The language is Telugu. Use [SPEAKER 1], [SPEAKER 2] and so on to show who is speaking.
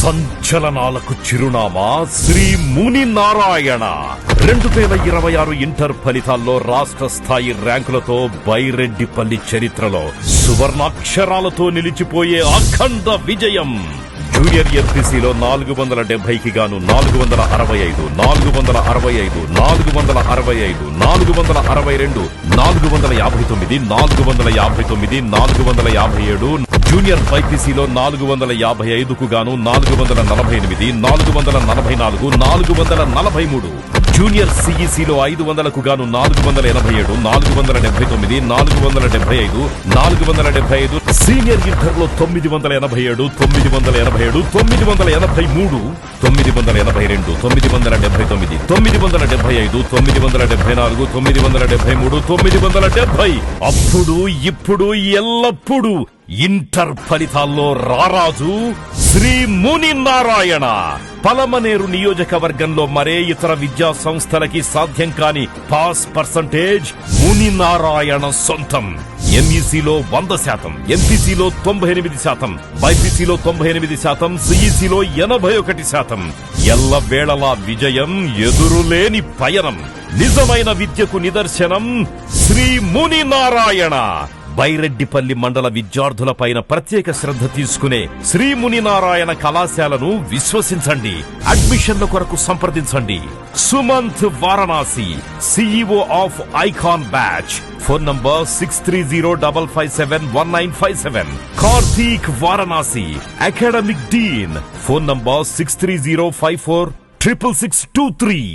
[SPEAKER 1] సంచలనాలకు చిరునామా శ్రీ ముని నారాయణ 2026 ఇంటర్ ఫలితాల్లో రాష్ట్ర స్థాయి ర్యాంకులతో బైరెడ్డిపల్లి చరిత్రలో సువర్ణాక్షరాలతో నిలిచిపోయే అఖండ విజయం. జూనియర్ ఎంపీసీలో 470కి గాను 465, 465, 465, 462, 459, 459, 457. జూనియర్ బైపీసీలో 455కు గాను 448, 444, 443. జూనియర్ సిఈసీలో 500కు గాను 487, 479, 475, 475. సీనియర్ ఇంటర్లో 987, 987, 983, 982, 979, 975, 974, 973, 970. అప్పుడు ఇప్పుడు ఎల్లప్పుడు ఇంటర్ ఫలితాల్లో రారాజు శ్రీ ముని నారాయణ. పలమనేరు నియోజకవర్గంలో మరే ఇతర విద్యా సంస్థలకి సాధ్యం కాని పాస్ పర్సంటేజ్ ముని నారాయణ సొంతం. ఎంఈసీలో 100%, ఎంపీసీలో 98%, బైపీసీలో 98%, సిఈసీలో 81%. ఎల్లవేళలా విజయం, ఎదురులేని పయనం. నిజమైన విద్యకు నిదర్శనం శ్రీ ముని నారాయణ. బైరెడ్డిపల్లి మండల విద్యార్థులపైన ప్రత్యేక శ్రద్ధ తీసుకునే శ్రీ ముని నారాయణ కళాశాలను విశ్వసించండి. అడ్మిషన్ల కొరకు సంప్రదించండి. Sumanth Varanasi, CEO of icon batch. Phone number 6305571957. Karthik Varanasi, academic Deen. Phone number 6305466623.